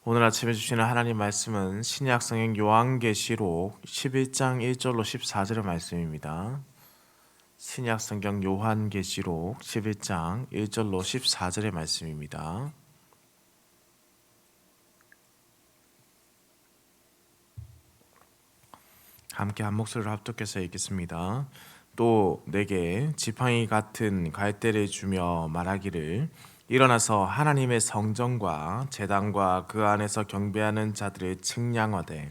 오늘 아침에 주시는 하나님 말씀은 신약 성경 요한계시록 11장 1절로 14절의 말씀입니다. 신약 성경 요한계시록 11장 1절로 14절의 말씀입니다. 함께 한 목소리로 합독해서 읽겠습니다. 또 내게 지팡이 같은 갈대를 주며 말하기를 일어나서 하나님의 성전과 제단과 그 안에서 경배하는 자들을 측량하되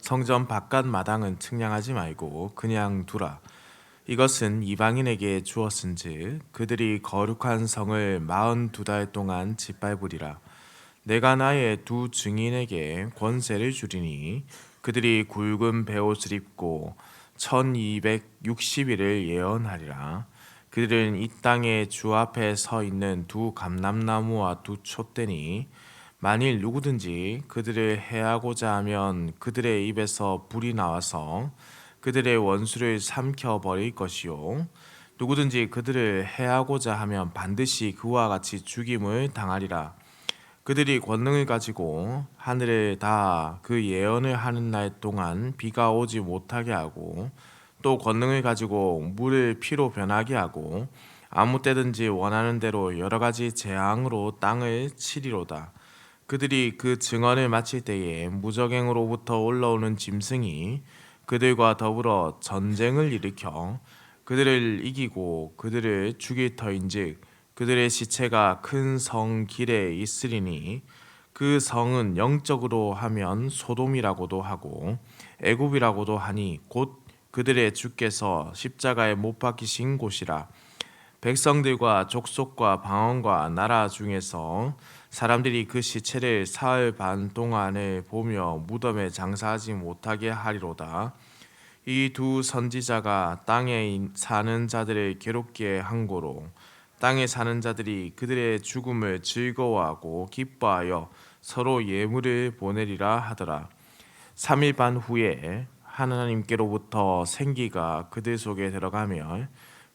성전 바깥 마당은 측량하지 말고 그냥 두라. 이것은 이방인에게 주었은즉 그들이 거룩한 성을 42달 동안 짓밟으리라. 내가 나의 두 증인에게 권세를 주리니 그들이 굵은 베옷을 입고 1260일을 예언하리라. 그들은 이 땅의 주 앞에 서 있는 두 감람나무와 두 촛대니 만일 누구든지 그들을 해하고자 하면 그들의 입에서 불이 나와서 그들의 원수를 삼켜 버릴 것이요 누구든지 그들을 해하고자 하면 반드시 그와 같이 죽임을 당하리라. 그들이 권능을 가지고 하늘을 다 그 예언을 하는 날 동안 비가 오지 못하게 하고 또 권능을 가지고 물을 피로 변하게 하고 아무 때든지 원하는 대로 여러 가지 재앙으로 땅을 치리로다. 그들이 그 증언을 마칠 때에 무적행으로부터 올라오는 짐승이 그들과 더불어 전쟁을 일으켜 그들을 이기고 그들을 죽일 터인즉 그들의 시체가 큰 성 길에 있으리니 그 성은 영적으로 하면 소돔이라고도 하고 애굽이라고도 하니 곧 그들의 주께서 십자가에 못 박히신 곳이라. 백성들과 족속과 방언과 나라 중에서 사람들이 그 시체를 사흘 반 동안을 보며 무덤에 장사하지 못하게 하리로다. 이 두 선지자가 땅에 사는 자들을 괴롭게 한 고로 땅에 사는 자들이 그들의 죽음을 즐거워하고 기뻐하여 서로 예물을 보내리라 하더라. 3일 반 후에 하나님께로부터 생기가 그들 속에 들어가며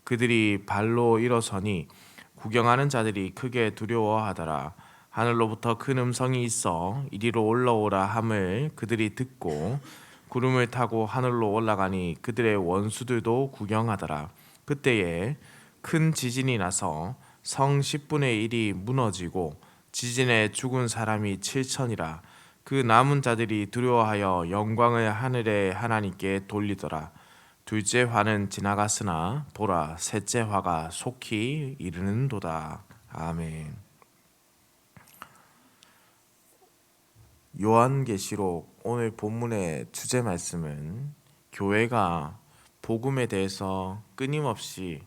그들이 발로 일어서니 구경하는 자들이 크게 두려워하더라. 하늘로부터 큰 음성이 있어 이리로 올라오라 함을 그들이 듣고 구름을 타고 하늘로 올라가니 그들의 원수들도 구경하더라. 그때에 큰 지진이 나서 성 10분의 1이 무너지고 지진에 죽은 사람이 7천이라. 그 남은 자들이 두려워하여 영광을 하늘의 하나님께 돌리더라. 둘째 화는 지나갔으나 보라 셋째 화가 속히 이르는도다. 아멘. 요한계시록 오늘 본문의 주제 말씀은 교회가 복음에 대해서 끊임없이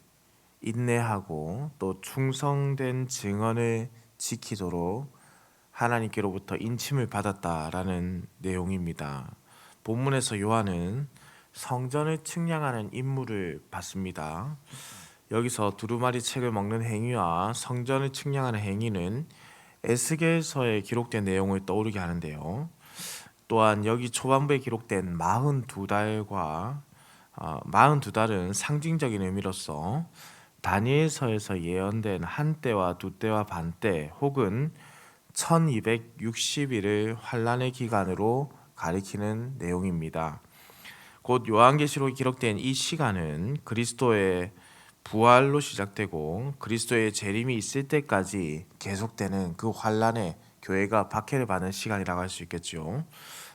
인내하고 또 충성된 증언을 지키도록 하나님께로부터 인침을 받았다라는 내용입니다. 본문에서 요한은 성전을 측량하는 임무를 받습니다. 여기서 두루마리 책을 먹는 행위와 성전을 측량하는 행위는 에스겔서에 기록된 내용을 떠오르게 하는데요. 또한 여기 초반부에 기록된 42달과 42달은 상징적인 의미로서 다니엘서에서 예언된 한 때와 두 때와 반 때 혹은 1260일을 환란의 기간으로 가리키는 내용입니다. 곧 요한계시록에 기록된 이 시간은 그리스도의 부활로 시작되고 그리스도의 재림이 있을 때까지 계속되는 그 환란에 교회가 박해를 받는 시간이라고 할 수 있겠죠.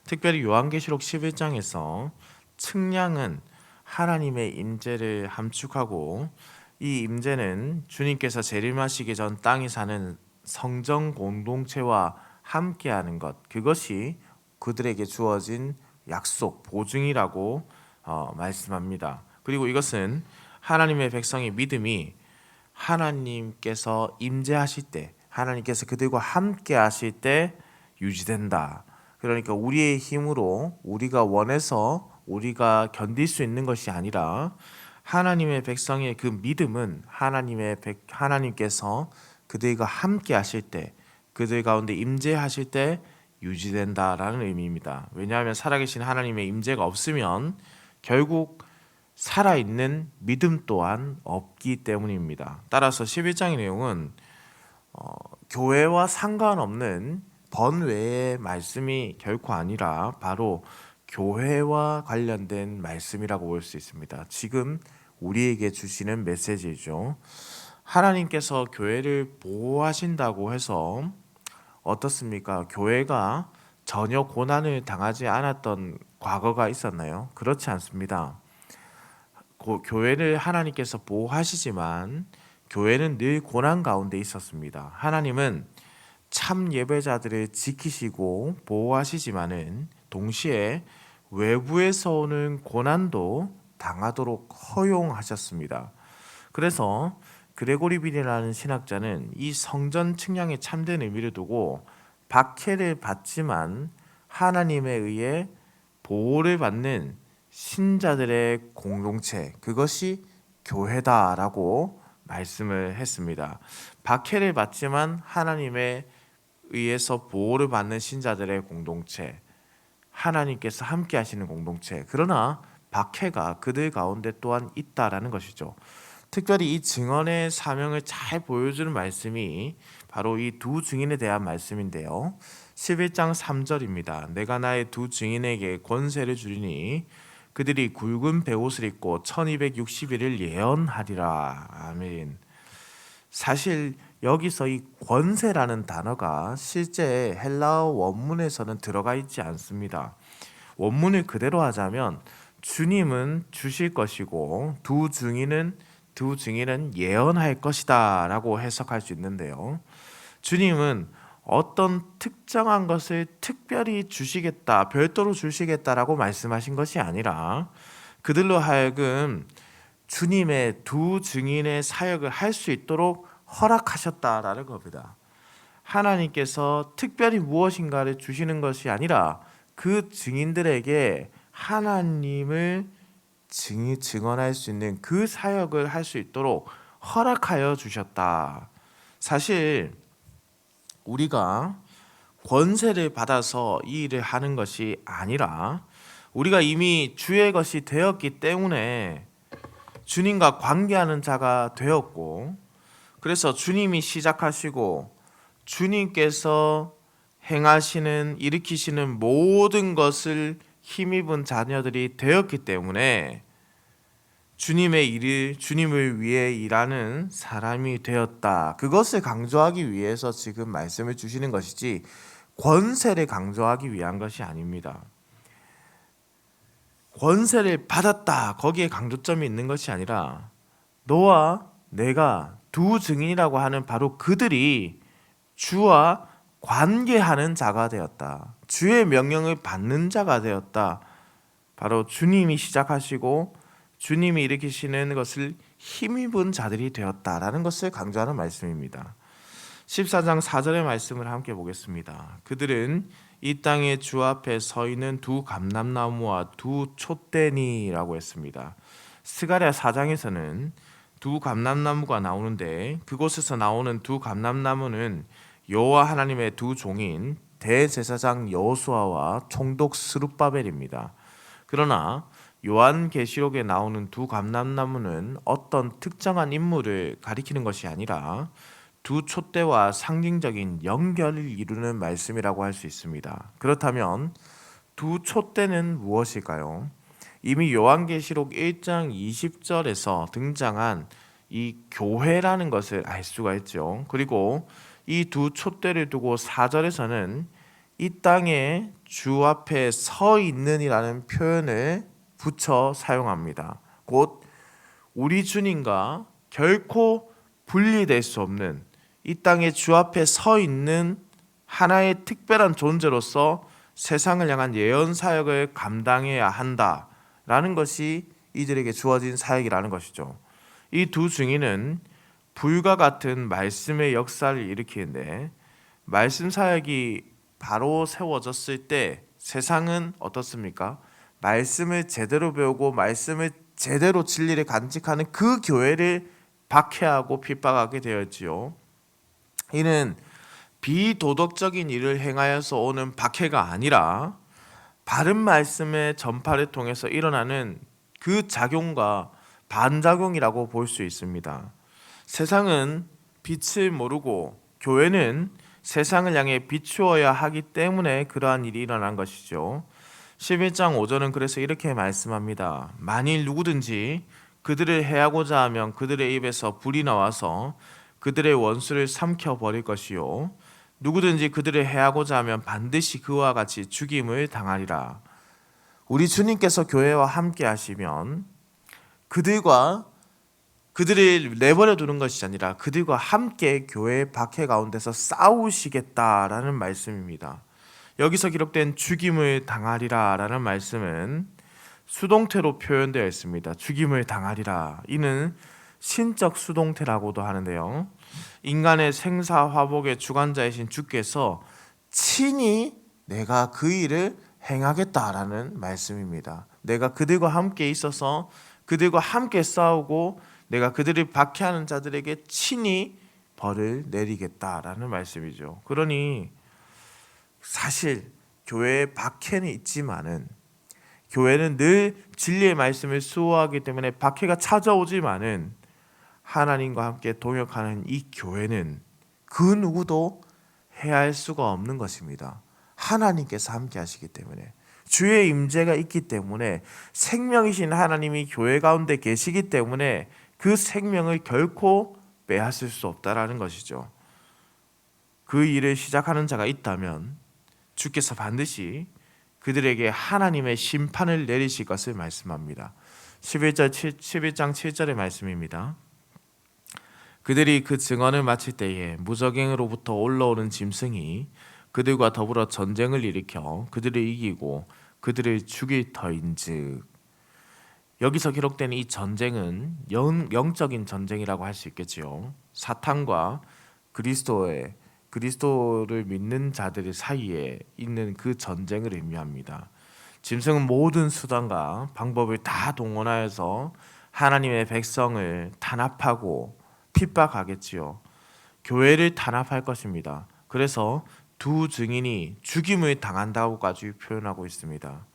특별히 요한계시록 11장에서 측량은 하나님의 임재를 함축하고 이 임재는 주님께서 재림하시기 전 땅에 사는 성전 공동체와 함께하는 것, 그것이 그들에게 주어진 약속, 보증이라고 말씀합니다. 그리고 이것은 하나님의 백성의 믿음이 하나님께서 임재하실 때, 하나님께서 그들과 함께 하실 때 유지된다. 그러니까 우리의 힘으로 우리가 원해서 우리가 견딜 수 있는 것이 아니라 하나님의 백성의 그 믿음은 하나님께서 그들과 함께 하실 때, 그들 가운데 임재하실 때 유지된다라는 의미입니다. 왜냐하면 살아계신 하나님의 임재가 없으면 결국 살아있는 믿음 또한 없기 때문입니다. 따라서 11장의 내용은 교회와 상관없는 번외의 말씀이 결코 아니라 바로 교회와 관련된 말씀이라고 볼 수 있습니다. 지금 우리에게 주시는 메시지죠. 하나님께서 교회를 보호하신다고 해서 어떻습니까? 교회가 전혀 고난을 당하지 않았던 과거가 있었나요? 그렇지 않습니다. 교회를 하나님께서 보호하시지만 교회는 늘 고난 가운데 있었습니다. 하나님은 참 예배자들을 지키시고 보호하시지만은 동시에 외부에서 오는 고난도 당하도록 허용하셨습니다. 그래서 그레고리 빌이라는 신학자는 이 성전 측량에 참된 의미를 두고 박해를 받지만 하나님에 의해 보호를 받는 신자들의 공동체, 그것이 교회다라고 말씀을 했습니다. 박해를 받지만 하나님에 의해서 보호를 받는 신자들의 공동체, 하나님께서 함께 하시는 공동체, 그러나 박해가 그들 가운데 또한 있다라는 것이죠. 특별히 이 증언의 사명을 잘 보여주는 말씀이 바로 이 두 증인에 대한 말씀인데요. 11장 3절입니다. 내가 나의 두 증인에게 권세를 주리니 그들이 굵은 베옷을 입고 1260일을 예언하리라. 아멘. 사실 여기서 이 권세라는 단어가 실제 헬라어 원문에서는 들어가 있지 않습니다. 원문을 그대로 하자면 주님은 주실 것이고 두 증인은 예언할 것이다 라고 해석할 수 있는데요. 주님은 어떤 특정한 것을 특별히 주시겠다, 별도로 주시겠다라고 말씀하신 것이 아니라 그들로 하여금 주님의 두 증인의 사역을 할 수 있도록 허락하셨다라는 겁니다. 하나님께서 특별히 무엇인가를 주시는 것이 아니라 그 증인들에게 하나님을 증언할 수 있는 그 사역을 할 수 있도록 허락하여 주셨다. 사실 우리가 권세를 받아서 이 일을 하는 것이 아니라 우리가 이미 주의 것이 되었기 때문에 주님과 관계하는 자가 되었고, 그래서 주님이 시작하시고 주님께서 행하시는, 일으키시는 모든 것을 힘입은 자녀들이 되었기 때문에 주님을 위해 일하는 사람이 되었다. 그것을 강조하기 위해서 지금 말씀을 주시는 것이지 권세를 강조하기 위한 것이 아닙니다. 권세를 받았다, 거기에 강조점이 있는 것이 아니라 너와 내가 두 증인이라고 하는 바로 그들이 주와 관계하는 자가 되었다. 주의 명령을 받는 자가 되었다. 바로 주님이 시작하시고 주님이 일으키시는 것을 힘입은 자들이 되었다라는 것을 강조하는 말씀입니다. 14장 4절의 말씀을 함께 보겠습니다. 그들은 이 땅에 주 앞에 서 있는 두 감람나무와 두 촛대니라고 했습니다. 스가랴 4장에서는 두 감람나무가 나오는데 그곳에서 나오는 두 감람나무는 여호와 하나님의 두 종인 대제사장 여호수아와 총독 스룹바벨입니다. 그러나 요한계시록에 나오는 두 감람나무는 어떤 특정한 인물을 가리키는 것이 아니라 두 촛대와 상징적인 연결을 이루는 말씀이라고 할 수 있습니다. 그렇다면 두 촛대는 무엇일까요? 이미 요한계시록 1장 20절에서 등장한 이 교회라는 것을 알 수가 있죠. 그리고 이 두 촛대를 두고 4절에서는 이 땅에 주 앞에 서 있는이라는 표현을 붙여 사용합니다. 곧 우리 주님과 결코 분리될 수 없는 이 땅에 주 앞에 서 있는 하나의 특별한 존재로서 세상을 향한 예언 사역을 감당해야 한다라는 것이 이들에게 주어진 사역이라는 것이죠. 이 두 증인은 불과 같은 말씀의 역사를 일으키는데 말씀 사역이 바로 세워졌을 때 세상은 어떻습니까? 말씀을 제대로 배우고 말씀을 제대로 진리를 간직하는 그 교회를 박해하고 핍박하게 되었지요. 이는 비도덕적인 일을 행하여서 오는 박해가 아니라 바른 말씀의 전파를 통해서 일어나는 그 작용과 반작용이라고 볼 수 있습니다. 세상은 빛을 모르고 교회는 세상을 향해 비추어야 하기 때문에 그러한 일이 일어난 것이죠. 11장 5절은 그래서 이렇게 말씀합니다. 만일 누구든지 그들을 해하고자 하면 그들의 입에서 불이 나와서 그들의 원수를 삼켜 버릴 것이요 누구든지 그들을 해하고자 하면 반드시 그와 같이 죽임을 당하리라. 우리 주님께서 교회와 함께 하시면 그들을 내버려 두는 것이 아니라 그들과 함께 교회의 박해 가운데서 싸우시겠다라는 말씀입니다. 여기서 기록된 죽임을 당하리라 라는 말씀은 수동태로 표현되어 있습니다. 죽임을 당하리라. 이는 신적 수동태라고도 하는데요. 인간의 생사화복의 주관자이신 주께서 친히 내가 그 일을 행하겠다라는 말씀입니다. 내가 그들과 함께 있어서 그들과 함께 싸우고 내가 그들을 박해하는 자들에게 친히 벌을 내리겠다라는 말씀이죠. 그러니 사실 교회에 박해는 있지만은 교회는 늘 진리의 말씀을 수호하기 때문에 박해가 찾아오지만은 하나님과 함께 동역하는 이 교회는 그 누구도 해할 수가 없는 것입니다. 하나님께서 함께 하시기 때문에 주의 임재가 있기 때문에 생명이신 하나님이 교회 가운데 계시기 때문에 그 생명을 결코 빼앗을 수 없다라는 것이죠. 그 일을 시작하는 자가 있다면 주께서 반드시 그들에게 하나님의 심판을 내리실 것을 말씀합니다. 11장 7절의 말씀입니다. 그들이 그 증언을 마칠 때에 무적행으로부터 올라오는 짐승이 그들과 더불어 전쟁을 일으켜 그들을 이기고 그들을 죽일 터인즉. 여기서 기록된 이 전쟁은 영적인 전쟁이라고 할 수 있겠지요. 사탄과 그리스도를 믿는 자들 사이에 있는 그 전쟁을 의미합니다. 짐승은 모든 수단과 방법을 다 동원하여서 하나님의 백성을 탄압하고 핍박하겠지요. 교회를 탄압할 것입니다. 그래서 두 증인이 죽임을 당한다고까지 표현하고 있습니다.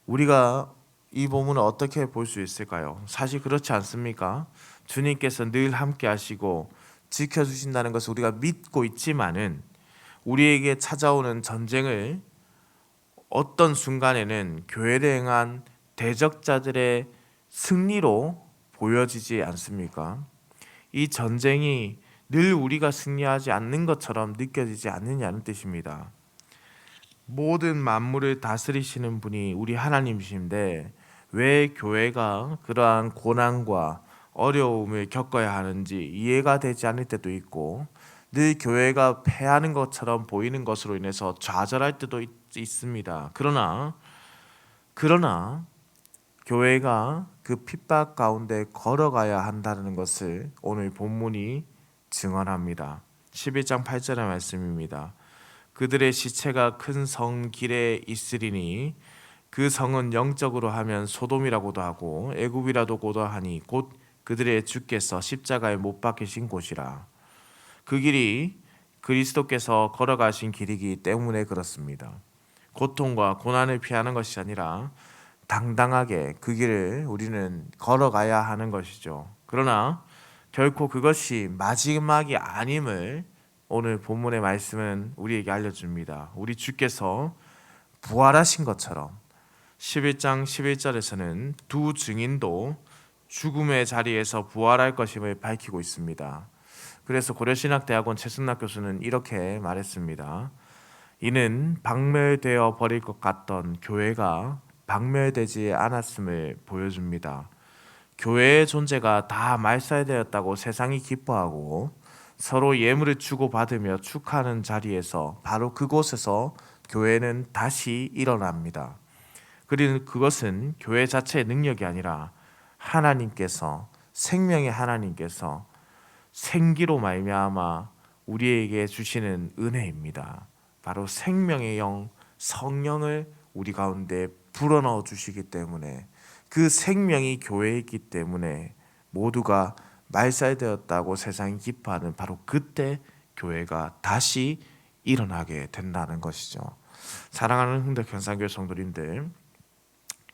우리가 이 본문을 어떻게 볼 수 있을까요? 사실 그렇지 않습니까? 주님께서 늘 함께 하시고 지켜주신다는 것을 우리가 믿고 있지만은 우리에게 찾아오는 전쟁을 어떤 순간에는 교회를 행한 대적자들의 승리로 보여지지 않습니까? 이 전쟁이 늘 우리가 승리하지 않는 것처럼 느껴지지 않느냐는 뜻입니다. 모든 만물을 다스리시는 분이 우리 하나님이신데 왜 교회가 그러한 고난과 어려움을 겪어야 하는지 이해가 되지 않을 때도 있고 늘 교회가 패하는 것처럼 보이는 것으로 인해서 좌절할 때도 있습니다. 그러나 교회가 그 핍박 가운데 걸어가야 한다는 것을 오늘 본문이 증언합니다. 11장 8절의 말씀입니다. 그들의 시체가 큰 성 길에 있으리니 그 성은 영적으로 하면 소돔이라고도 하고 애굽이라고도 하니 곧 그들의 주께서 십자가에 못 박히신 곳이라. 그 길이 그리스도께서 걸어가신 길이기 때문에 그렇습니다. 고통과 고난을 피하는 것이 아니라 당당하게 그 길을 우리는 걸어가야 하는 것이죠. 그러나 결코 그것이 마지막이 아님을 오늘 본문의 말씀은 우리에게 알려줍니다. 우리 주께서 부활하신 것처럼 11장 11절에서는 두 증인도 죽음의 자리에서 부활할 것임을 밝히고 있습니다. 그래서 고려신학대학원 최승락 교수는 이렇게 말했습니다. 이는 박멸되어 버릴 것 같던 교회가 박멸되지 않았음을 보여줍니다. 교회의 존재가 다 말살되었다고 세상이 기뻐하고 서로 예물을 주고받으며 축하하는 자리에서 바로 그곳에서 교회는 다시 일어납니다. 그리고 그것은 교회 자체의 능력이 아니라 하나님께서 생명의 하나님께서 생기로 말미암아 우리에게 주시는 은혜입니다. 바로 생명의 영 성령을 우리 가운데 불어넣어 주시기 때문에 그 생명이 교회에 있기 때문에 모두가 말살되었다고 세상이 기뻐하는 바로 그때 교회가 다시 일어나게 된다는 것이죠. 사랑하는 흥덕 현상교회 성도님들,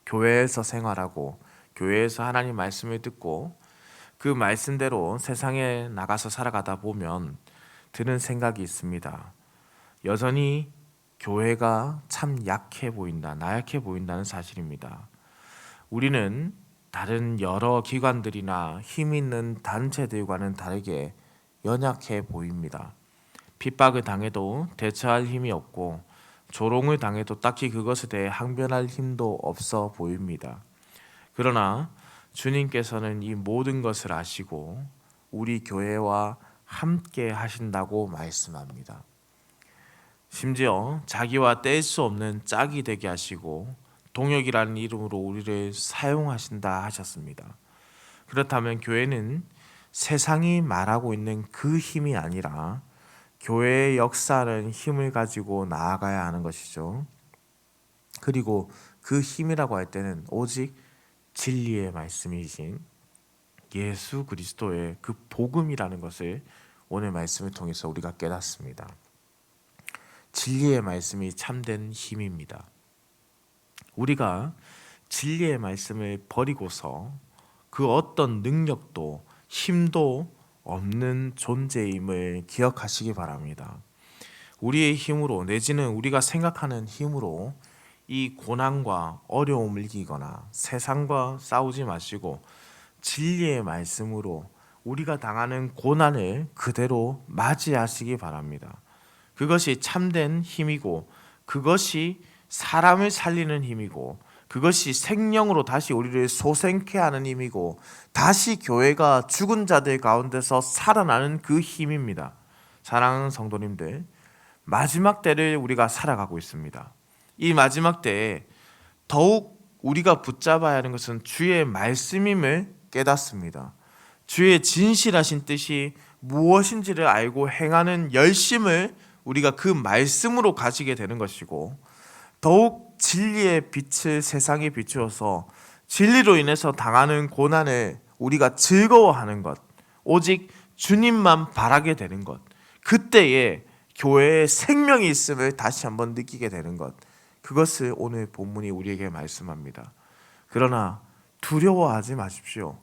교회에서 생활하고 교회에서 하나님 말씀을 듣고 그 말씀대로 세상에 나가서 살아가다 보면 드는 생각이 있습니다. 여전히 교회가 참 약해 보인다, 나약해 보인다는 사실입니다. 우리는 다른 여러 기관들이나 힘 있는 단체들과는 다르게 연약해 보입니다. 핍박을 당해도 대처할 힘이 없고 조롱을 당해도 딱히 그것에 대해 항변할 힘도 없어 보입니다. 그러나 주님께서는 이 모든 것을 아시고 우리 교회와 함께 하신다고 말씀합니다. 심지어 자기와 뗄 수 없는 짝이 되게 하시고 동역이라는 이름으로 우리를 사용하신다 하셨습니다. 그렇다면 교회는 세상이 말하고 있는 그 힘이 아니라 교회의 역사는 힘을 가지고 나아가야 하는 것이죠. 그리고 그 힘이라고 할 때는 오직 진리의 말씀이신 예수 그리스도의 그 복음이라는 것을 오늘 말씀을 통해서 우리가 깨닫습니다. 진리의 말씀이 참된 힘입니다. 우리가 진리의 말씀을 버리고서 그 어떤 능력도 힘도 없는 존재임을 기억하시기 바랍니다. 우리의 힘으로 내지는 우리가 생각하는 힘으로 이 고난과 어려움을 이기거나 세상과 싸우지 마시고 진리의 말씀으로 우리가 당하는 고난을 그대로 맞이하시기 바랍니다. 그것이 참된 힘이고 그것이 사람을 살리는 힘이고 그것이 생명으로 다시 우리를 소생케 하는 힘이고 다시 교회가 죽은 자들 가운데서 살아나는 그 힘입니다. 사랑하는 성도님들, 마지막 때를 우리가 살아가고 있습니다. 이 마지막 때에 더욱 우리가 붙잡아야 하는 것은 주의 말씀임을 깨닫습니다. 주의 진실하신 뜻이 무엇인지를 알고 행하는 열심을 우리가 그 말씀으로 가지게 되는 것이고 더욱 진리의 빛을 세상에 비추어서 진리로 인해서 당하는 고난을 우리가 즐거워하는 것, 오직 주님만 바라게 되는 것, 그때에 교회에 생명이 있음을 다시 한번 느끼게 되는 것, 그것을 오늘 본문이 우리에게 말씀합니다. 그러나 두려워하지 마십시오.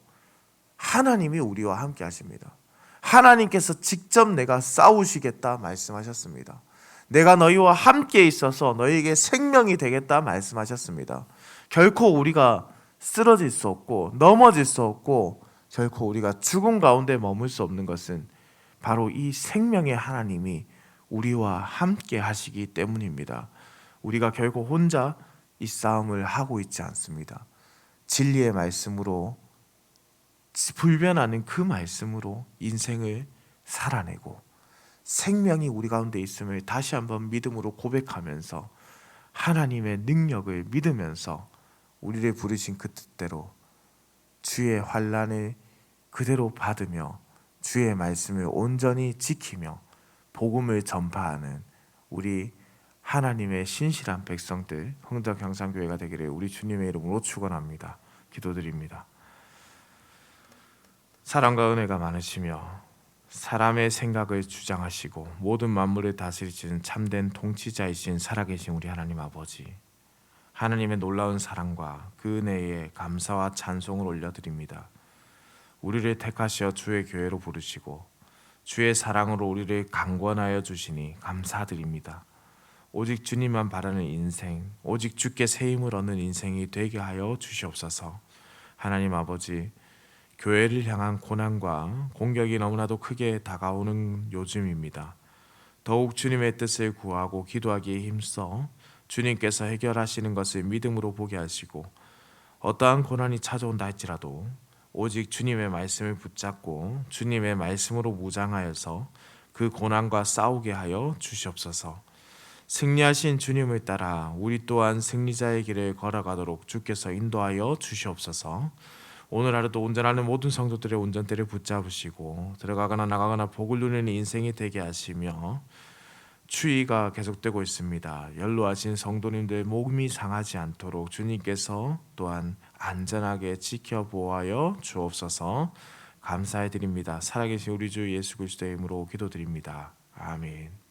하나님이 우리와 함께 하십니다. 하나님께서 직접 내가 싸우시겠다 말씀하셨습니다. 내가 너희와 함께 있어서 너희에게 생명이 되겠다 말씀하셨습니다. 결코 우리가 쓰러질 수 없고 넘어질 수 없고 결코 우리가 죽음 가운데 머물 수 없는 것은 바로 이 생명의 하나님이 우리와 함께 하시기 때문입니다. 우리가 결코 혼자 이 싸움을 하고 있지 않습니다. 진리의 말씀으로 불변하는 그 말씀으로 인생을 살아내고 생명이 우리 가운데 있음을 다시 한번 믿음으로 고백하면서 하나님의 능력을 믿으면서 우리를 부르신 그 뜻대로 주의 환난을 그대로 받으며 주의 말씀을 온전히 지키며 복음을 전파하는 우리 하나님의 신실한 백성들 흥덕 형상교회가 되기를 우리 주님의 이름으로 축원합니다. 기도드립니다. 사랑과 은혜가 많으시며 사람의 생각을 주장하시고 모든 만물을 다스리시는 참된 통치자이신 살아계신 우리 하나님 아버지, 하나님의 놀라운 사랑과 그 은혜에 감사와 찬송을 올려드립니다. 우리를 택하시어 주의 교회로 부르시고 주의 사랑으로 우리를 강권하여 주시니 감사드립니다. 오직 주님만 바라는 인생, 오직 주께 새 힘을 얻는 인생이 되게 하여 주시옵소서. 하나님 아버지, 교회를 향한 고난과 공격이 너무나도 크게 다가오는 요즘입니다. 더욱 주님의 뜻을 구하고 기도하기에 힘써 주님께서 해결하시는 것을 믿음으로 보게 하시고 어떠한 고난이 찾아온다 할지라도 오직 주님의 말씀을 붙잡고 주님의 말씀으로 무장하여서 그 고난과 싸우게 하여 주시옵소서. 승리하신 주님을 따라 우리 또한 승리자의 길을 걸어가도록 주께서 인도하여 주시옵소서. 오늘 하루도 운전하는 모든 성도들의 운전대를 붙잡으시고 들어가거나 나가거나 복을 누리는 인생이 되게 하시며 추위가 계속되고 있습니다. 연로하신 성도님들 몸이 상하지 않도록 주님께서 또한 안전하게 지켜보아여 주옵소서. 감사해 드립니다. 살아계신 우리 주 예수 그리스도의 이름으로 기도드립니다. 아멘.